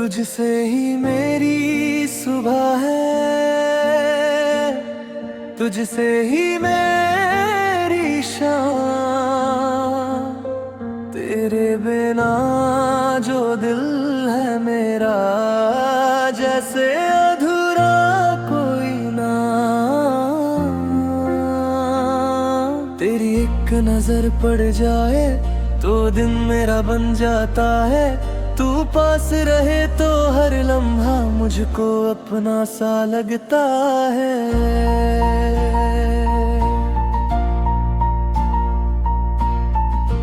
तुझसे ही मेरी सुबह है, तुझसे ही मेरी शाम। तेरे बिना जो दिल है मेरा, जैसे अधूरा कोई ना। तेरी एक नजर पड़ जाए तो दिन मेरा बन जाता है। तू पास रहे तो हर लम्हा मुझको अपना सा लगता है।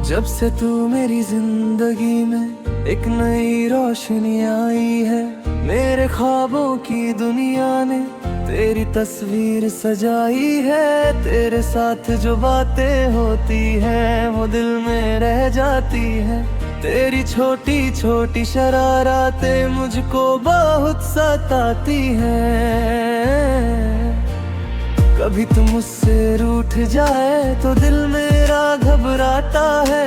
जब से तू मेरी जिंदगी में एक नई रोशनी आई है, मेरे ख्वाबों की दुनिया ने तेरी तस्वीर सजाई है। तेरे साथ जो बातें होती हैं वो दिल में रह जाती है। तेरी छोटी छोटी शरारतें मुझको बहुत सताती हैं। कभी तुम मुझसे रूठ जाए तो दिल मेरा घबराता है।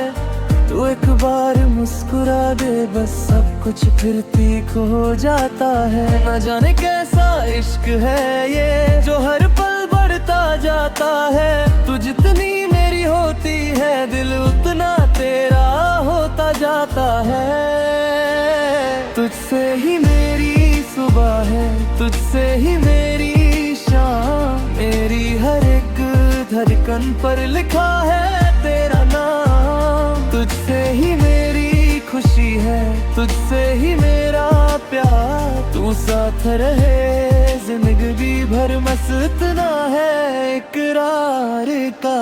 तू एक बार मुस्कुरा दे बस सब कुछ फिर ठीक हो जाता है। न जाने कैसा इश्क है ये जो हर पल बढ़ता जाता है। तू जितनी मेरी होती है दिल उतना तेरा होता जाता है। तुझसे ही मेरी सुबह है, तुझसे ही मेरी शाम। मेरी हर एक धड़कन पर लिखा है तेरा नाम। तुझसे ही मेरी खुशी है, तुझसे ही मेरा प्यार। तू साथ रहे जिंदगी भर बस इतना है इकरार का।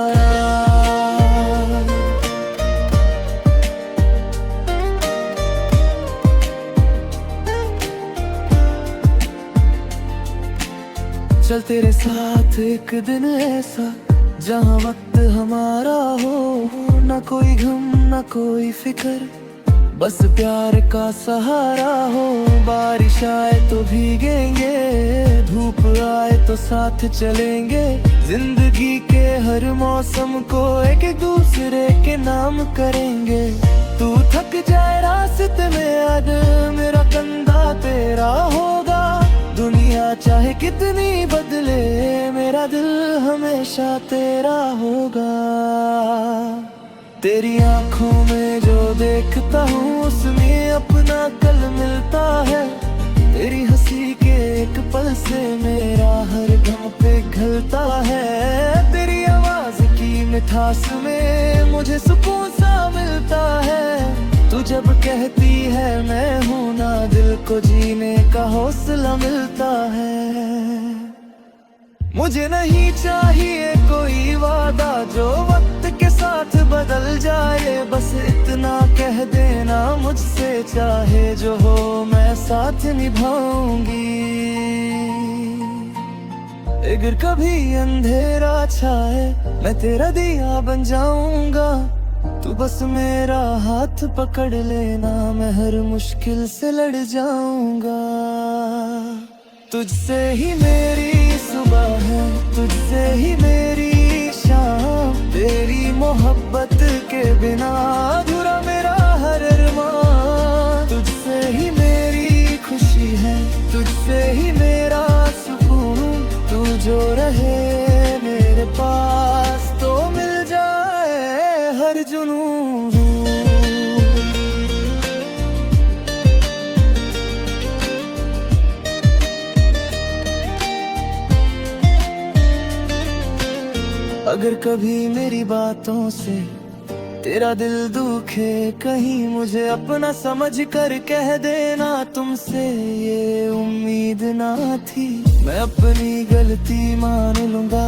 चल तेरे साथ एक दिन ऐसा जहाँ वक्त हमारा हो, न कोई गम न कोई फिक्र, बस प्यार का सहारा हो। बारिश आए तो भीगेंगे, धूप आए तो साथ चलेंगे। जिंदगी के हर मौसम को एक एक दूसरे के नाम करेंगे। तू थक जाए रास्ते में आज मेरा कंधा तेरा होगा। दुनिया चाहे कितनी बदले मेरा दिल हमेशा तेरा होगा। तेरी आंखों में जो देखता हूँ उसमें अपना कल मिलता है। तेरी हंसी के एक पल से मेरा हर गम पिघलता है। तेरी आवाज की मिठास में मुझे सुकून सा मिलता है। तू जब कहती है मैं हूं ना, दिल को जीने का हौसला मिलता है। मुझे नहीं चाहिए कोई वादा जो वक्त के साथ बदल जाए। बस इतना कह देना मुझसे चाहे जो हो मैं साथ निभाऊंगी। अगर कभी अंधेरा छाए मैं तेरा दिया बन जाऊंगा। तू बस मेरा हाथ पकड़ लेना, मैं हर मुश्किल से लड़ जाऊंगा। तुझसे ही मेरी सुबह है, तुझसे ही मेरी शाम। तेरी मोहब्बत के बिना अधूरा मेरा हर अरमान। तुझसे ही मेरी खुशी है, तुझसे ही मेरा सुकून। तू जो रहे मेरे पास तो मिल जाए हर जुनून। अगर कभी मेरी बातों से तेरा दिल दुखे कहीं, मुझे अपना समझ कर कह देना। तुमसे ये उम्मीद ना थी, मैं अपनी गलती मान लूंगा।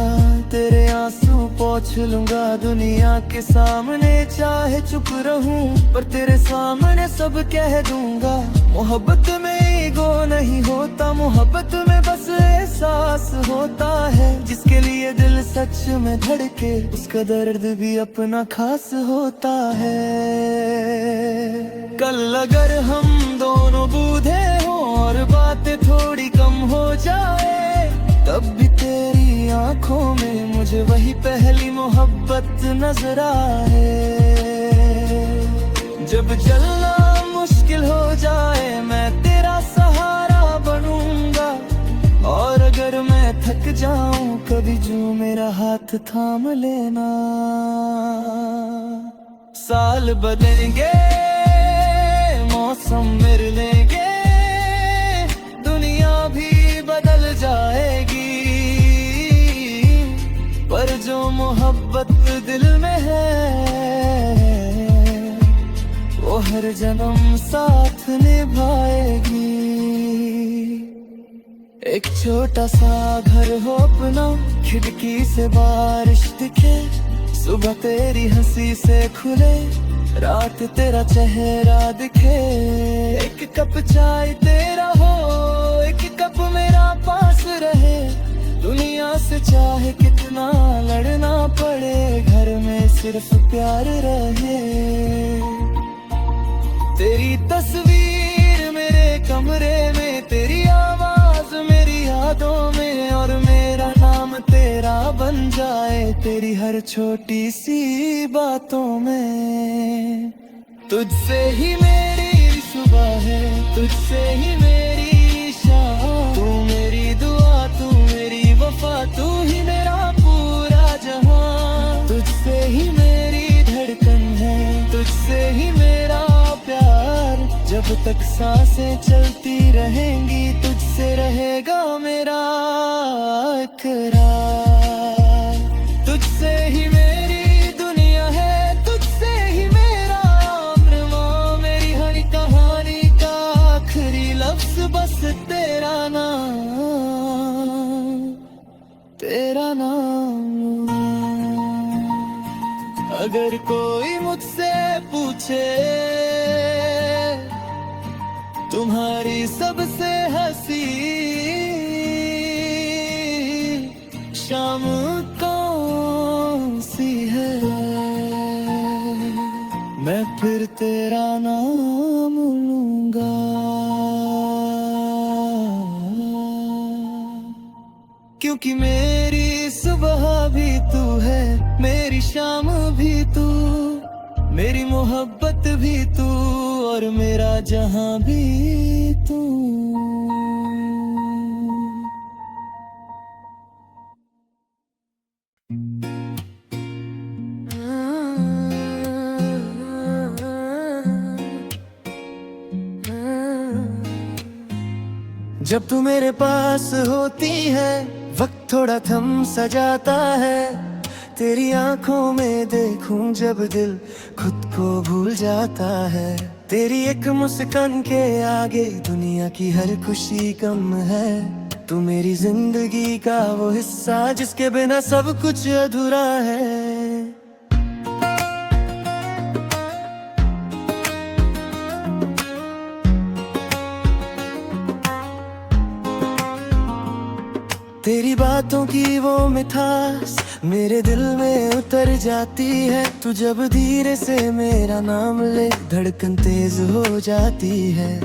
तेरे आंसू पोंछ लूंगा दुनिया के सामने। चाहे चुप रहूं पर तेरे सामने सब कह दूंगा। मोहब्बत में ईगो नहीं होता, मोहब्बत में बस एहसास होता है। जिसके लिए दिल सच में धड़के उसका दर्द भी अपना खास होता है। कल अगर हम दोनों बूढ़े हों और बातें थोड़ी कम हो जाए, तब भी तेरी आंखों में मुझे वही पहली मोहब्बत नजर आए। जब चलना मुश्किल मुश्किल हो जाए मैं तेरा सहारा बनूंगा। और अगर मैं थक जाऊं कभी जो मेरा हाथ थाम लेना। साल बदलेंगे, मौसम बदलेंगे, दुनिया भी बदल जाएगी, पर जो मोहब्बत दिल में है वो हर जन्म साथ निभाएगी। एक छोटा सा घर हो अपना, खिड़की से बारिश दिखे, सुबह तेरी हंसी से खुले, रात तेरा चेहरा दिखे। एक कप चाय तेरा हो, एक कप मेरा पास रहे, दुनिया से चाहे कितना लड़ना पड़े, घर में सिर्फ प्यार रहे। तेरी तस्वीर मेरे कमरे में, तेरी आवाज मेरी यादों में, और मेरा नाम तेरा बन जाए तेरी हर छोटी सी बातों में। तुझसे ही मेरी सुबह है, तुझसे ही मेरी शाम, तू मेरी दुआ, तू मेरी वफा, तू ही मेरा पूरा जहां। तुझसे ही मेरी धड़कन है, तुझसे ही मेरा प्यार, जब तक सांसें चलती रहेंगी तुझसे रहेगा मेरा इकरार। तुझसे ही मेरी दुनिया है, तुझसे ही मेरा अरमान, मेरी हर कहानी का आखिरी लफ्ज बस तेरा नाम, तेरा नाम। अगर कोई मुझसे पूछे तुम्हारी सबसे हंसी शाम कौन सी है, मैं फिर तेरा नाम लूंगा। क्योंकि मेरी सुबह भी तू है, मेरी शाम भी तू, मेरी मोहब्बत भी तू, और मेरा जहां भी तू। जब तू मेरे पास होती है वक्त थोड़ा थम सा जाता है, तेरी आंखों में देखूं जब दिल खुद को भूल जाता है। तेरी एक मुस्कान के आगे दुनिया की हर खुशी कम है, तू मेरी जिंदगी का वो हिस्सा जिसके बिना सब कुछ अधूरा है। तेरी बातों की वो मिठास मेरे दिल में उतर जाती है, तू जब धीरे से मेरा नाम ले धड़कन तेज हो जाती है।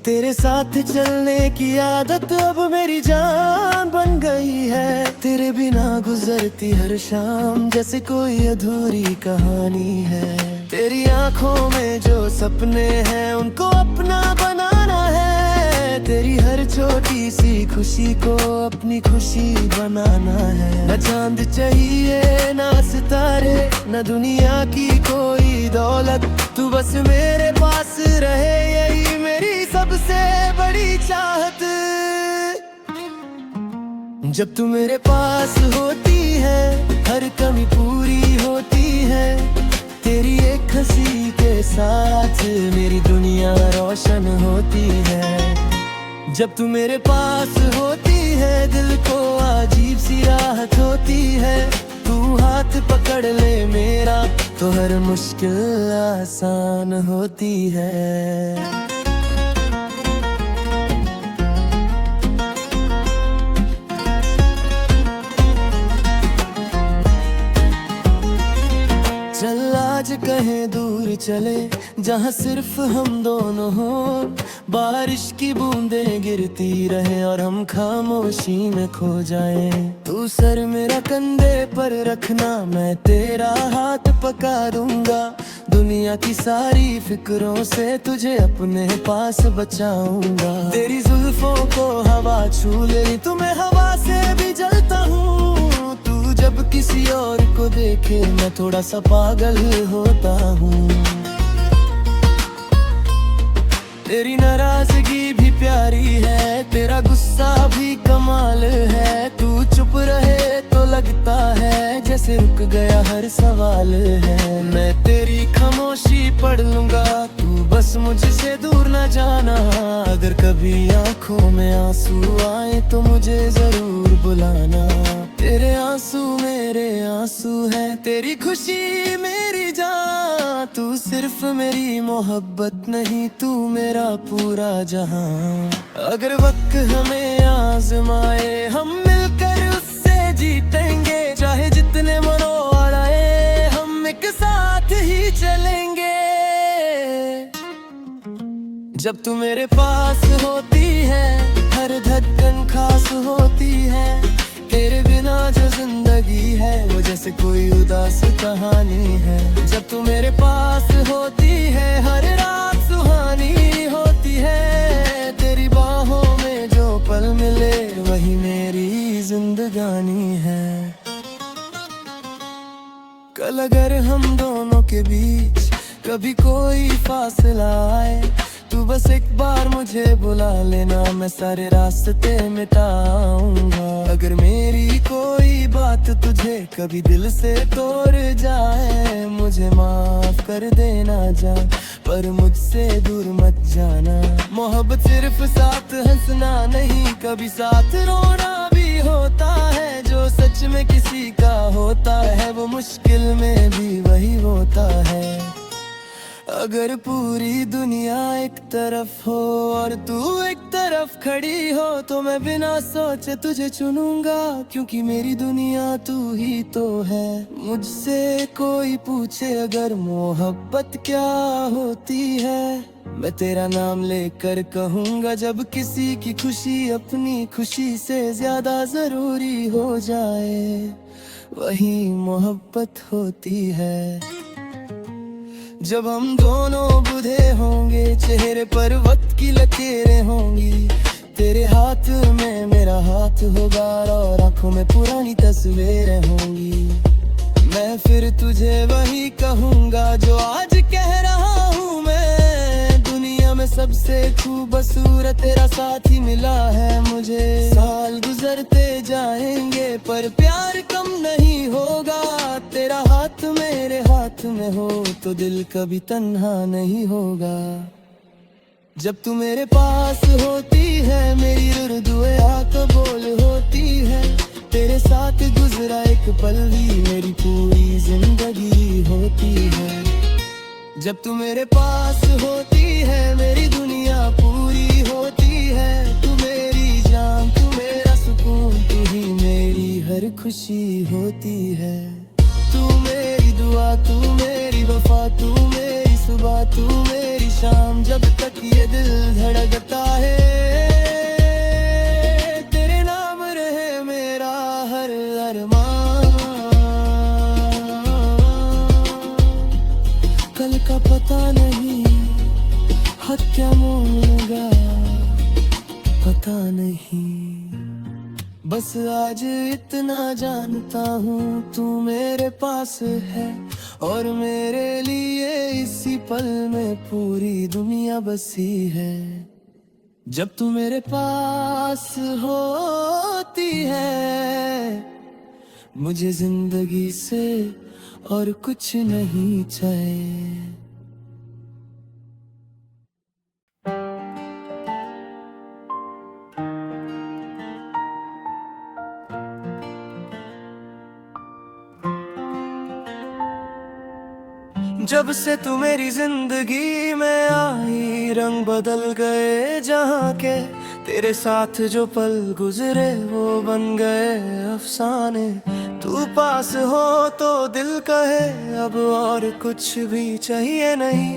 तेरे साथ चलने की आदत अब मेरी जान बन गई है, तेरे बिना गुजरती हर शाम जैसे कोई अधूरी कहानी है। तेरी आंखों में जो सपने हैं उनको अपना बनाना है, तेरी हर छोटी सी खुशी को अपनी खुशी बनाना है। न चांद चाहिए ना सितारे, न दुनिया की कोई दौलत, तू बस मेरे पास रहे यही मेरी सबसे बड़ी चाहत। जब तू मेरे पास होती है हर कमी पूरी होती है, तेरी एक हंसी के साथ मेरी दुनिया रोशन होती है। जब तू मेरे पास होती है दिल को अजीब सी राहत होती है, तू हाथ पकड़ ले मेरा तो हर मुश्किल आसान होती है। चल आज कहीं दूर दूर चले, जहाँ सिर्फ हम दोनों हो। बारिश की बूंदें गिरती रहे और हम खामोशी में खो जाए। तू सर मेरा कंधे पर रखना, मैं तेरा हाथ पका दूंगा। दुनिया की सारी फिक्रों से तुझे अपने पास बचाऊंगा। तेरी जुल्फों को हवा छू ले, तुम्हें हवा से भी जलता हूँ। तू जब किसी और को देखे, मैं थोड़ा सा पागल होता हूँ। तेरी नाराजगी भी प्यारी है, तेरा गुस्सा भी कमाल है। तू चुप रहे तो लगता है जैसे रुक गया हर सवाल है। मैं तेरी खामोशी पढ़ लूंगा, तू बस मुझसे दूर न जाना। अगर कभी आंखों में आंसू आए तो मुझे जरूर बुलाना। तेरे आंसू मेरे आंसू हैं, तेरी खुशी मेरी जान। तू सिर्फ मेरी मोहब्बत नहीं, तू मेरा पूरा जहां। अगर वक्त हमें आजमाए, हम मिलकर उससे जीतेंगे। चाहे जितने मनों आए, हम एक साथ ही चलेंगे। जब तू मेरे पास होती है, हर धड़कन खास होती है। तेरे बिना जो जिंदगी है, वो जैसे कोई उदास कहानी है। जब तू मेरे पास होती है, हर रात सुहानी होती है। तेरी बाहों में जो पल मिले, वही मेरी जिंदगानी है। कल अगर हम दोनों के बीच कभी कोई फासला आए, तू बस एक बार मुझे बुला लेना, मैं सारे रास्ते मिटाऊंगा। अगर मेरी कोई बात तुझे कभी दिल से तोड़ जाए, मुझे माफ कर देना जान, पर मुझसे दूर मत जाना। मोहब्बत सिर्फ साथ हंसना नहीं, कभी साथ रोना भी होता है। जो सच में किसी का होता है, वो मुश्किल में भी वही होता है। अगर पूरी दुनिया एक तरफ हो और तू एक तरफ खड़ी हो, तो मैं बिना सोचे तुझे चुनूंगा। क्योंकि मेरी दुनिया तू ही तो है। मुझसे कोई पूछे अगर मोहब्बत क्या होती है, मैं तेरा नाम लेकर कहूँगा। जब किसी की खुशी अपनी खुशी से ज्यादा जरूरी हो जाए, वही मोहब्बत होती है। जब हम दोनों बूढ़े होंगे, चेहरे पर वक्त की लकीरें होंगी। तेरे हाथ में मेरा हाथ होगा और आंखों में पुरानी तस्वीरें होंगी। मैं फिर तुझे वही कहूँगा जो आज कह रहा हूँ मैं। दुनिया में सबसे खूबसूरत तेरा साथी मिला है मुझे। साल गुजरते जाएंगे पर प्यार कम नहीं होगा। तेरा हाथ मेरे हाथ में हो तो दिल कभी तन्हा नहीं होगा। जब तू मेरे पास होती है, मेरी दुए कबूल होती है। तेरे साथ गुजरा एक पल भी मेरी पूरी जिंदगी होती है। जब तू मेरे पास होती है, मेरी दुनिया पूरी होती है। तू मेरी जान, तू मेरा सुकून, तू ही मेरी हर खुशी होती है। तू मेरी दुआ, तू मेरी वफा, तू मेरी सुबह, तू मेरी शाम। जब तक ये दिल धड़कता है, तेरे नाम रहे मेरा हर अरमान। कल का पता नहीं, हाथ क्या मोड़ेगा पता नहीं। बस आज इतना जानता हूँ, तू मेरे पास है और मेरे लिए इसी पल में पूरी दुनिया बसी है। जब तू मेरे पास होती है, मुझे जिंदगी से और कुछ नहीं चाहिए। जब से तू मेरी जिंदगी में आई, रंग बदल गए जहाँ के। तेरे साथ जो पल गुजरे वो बन गए अफसाने। तू पास हो तो दिल कहे अब और कुछ भी चाहिए नहीं।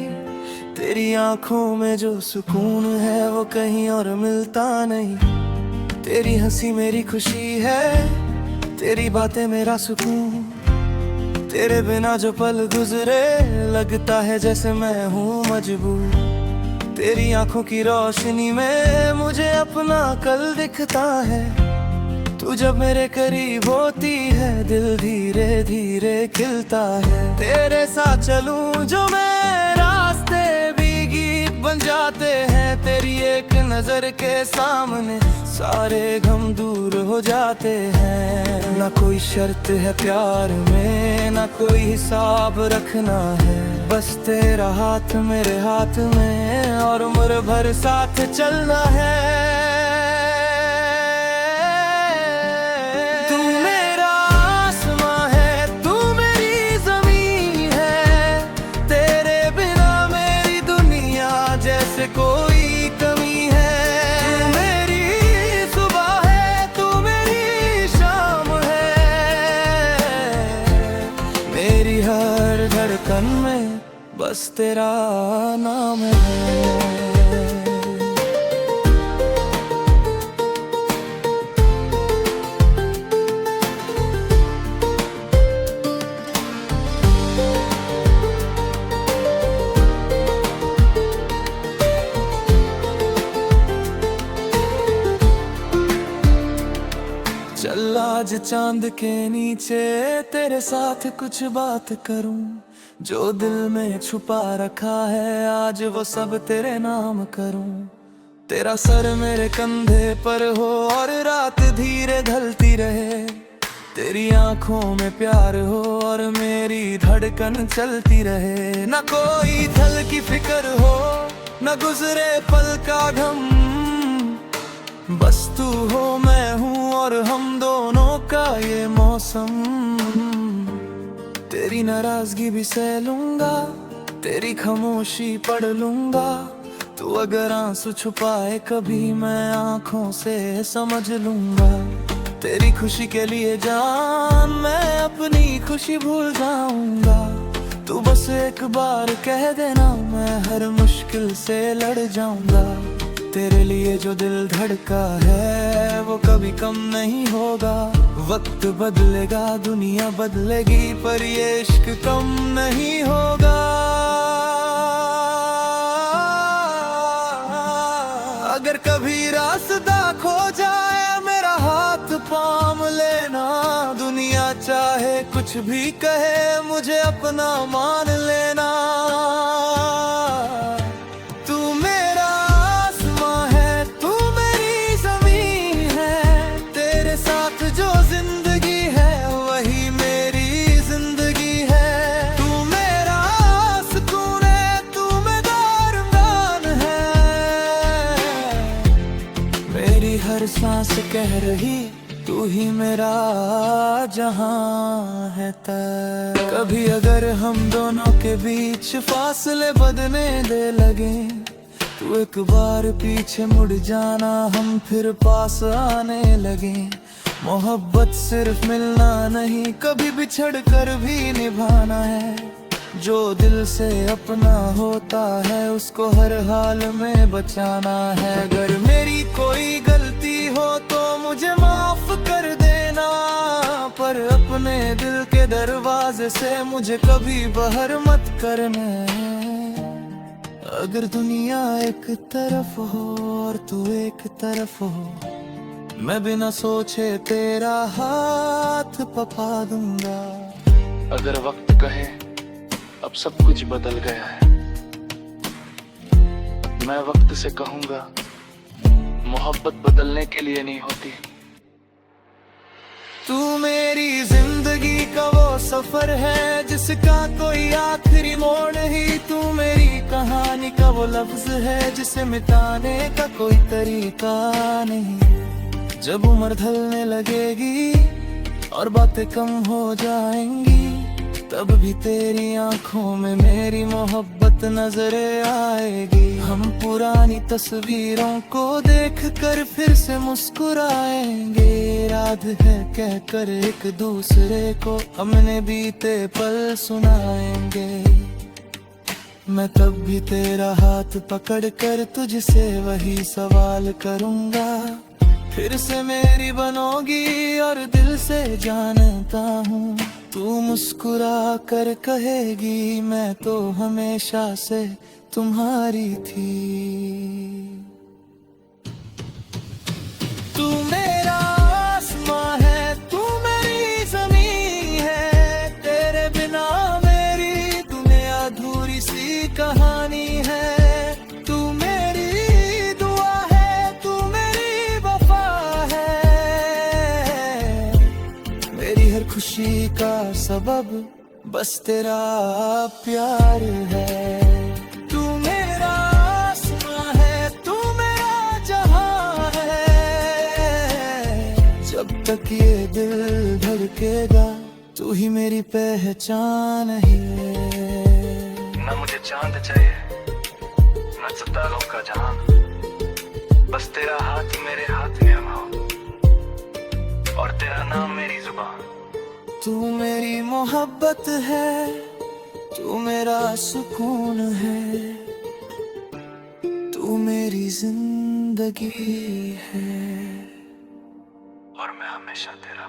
तेरी आंखों में जो सुकून है वो कहीं और मिलता नहीं। तेरी हंसी मेरी खुशी है, तेरी बातें मेरा सुकून। तेरे बिना जो पल गुजरे लगता है जैसे मैं हूँ मजबूर। तेरी आंखों की रोशनी में मुझे अपना कल दिखता है। तू जब मेरे करीब होती है दिल धीरे धीरे खिलता है। तेरे साथ चलूं जो मैं रास्ते भी गीत बन जाते हैं। तेरी एक नजर के सामने सारे गम दूर हो जाते हैं। ना कोई शर्त है प्यार में, ना कोई हिसाब रखना है। बस तेरा हाथ मेरे हाथ में और उम्र भर साथ चलना है। तू मेरा आसमां है, तू मेरी ज़मीन है। तेरे बिना मेरी दुनिया जैसे कोई कमी है। तू मेरी सुबह है, तू मेरी शाम है। मेरी हर धड़कन में बस तेरा नाम है। चल आज चांद के नीचे तेरे साथ कुछ बात करूं। जो दिल में छुपा रखा है आज वो सब तेरे नाम करूं। तेरा सर मेरे कंधे पर हो और रात धीरे ढलती रहे। तेरी आंखों में प्यार हो और मेरी धड़कन चलती रहे। ना कोई थल की फिक्र हो, ना गुजरे पल का गम। बस तू हो मैं हूँ और हम दोनों का ये मौसम। तेरी नाराजगी भी सह लूंगा, तेरी खामोशी पढ़ लूंगा। तू अगर आंसू छुपाए कभी मैं आंखों से समझ लूंगा। तेरी खुशी के लिए जान मैं अपनी खुशी भूल जाऊंगा। तू बस एक बार कह देना मैं हर मुश्किल से लड़ जाऊंगा। तेरे लिए जो दिल धड़का है वो कभी कम नहीं होगा। वक्त बदलेगा दुनिया बदलेगी पर ये इश्क कम नहीं होगा। अगर कभी रास्ता खो जाए मेरा हाथ पाम लेना। दुनिया चाहे कुछ भी कहे मुझे अपना मान लेना। हर सांस कह रही तू ही मेरा जहां है तक। कभी अगर हम दोनों के बीच फासले बदने दे लगे। तू एक बार पीछे मुड़ जाना हम फिर पास आने लगे। मोहब्बत सिर्फ मिलना नहीं कभी बिछड़ कर भी निभाना है। जो दिल से अपना होता है उसको हर हाल में बचाना है। अगर मेरी कोई गलती हो तो मुझे माफ कर देना। पर अपने दिल के दरवाजे से मुझे कभी बाहर मत करना। अगर दुनिया एक तरफ हो और तू एक तरफ हो मैं बिना सोचे तेरा हाथ पकड़ा दूंगा। अगर वक्त कहे अब सब कुछ बदल गया है, मैं वक्त से कहूंगा मोहब्बत बदलने के लिए नहीं होती। तू मेरी जिंदगी का वो सफर है जिसका कोई आखिरी मोड़ नहीं। तू मेरी कहानी का वो लफ्ज है जिसे मिटाने का कोई तरीका नहीं। जब उम्र ढलने लगेगी और बातें कम हो जाएंगी तब भी तेरी आंखों में मेरी मोहब्बत नजर आएगी। हम पुरानी तस्वीरों को देख कर फिर से मुस्कुराएंगे। याद है कहकर एक दूसरे को हमने बीते पल सुनाएंगे। मैं तब भी तेरा हाथ पकड़ कर तुझसे वही सवाल करूंगा। फिर से मेरी बनोगी और दिल से जानता हूँ तू मुस्कुरा कर कहेगी मैं तो हमेशा से तुम्हारी थी। तू मेरा आसमां है, तू मेरी ज़मीं है, तेरे बिना मेरी दुनिया अधूरी सी कहानी है। तू मेरी दुआ है, तू मेरी वफा है, मेरी हर खुशी का सबब बस तेरा प्यार है। तू मेरा आसमां है, तू मेरा जहां है, जब तक ये दिल धड़केगा तू ही मेरी पहचान है। न मुझे चांद चाहिए न सितारों का जहां, बस तेरा हाथ मेरे हाथ में हो और तेरा नाम मेरी जुबान। तू मेरी मोहब्बत है, तू मेरा सुकून है, तू मेरी जिंदगी है और मैं हमेशा तेरा।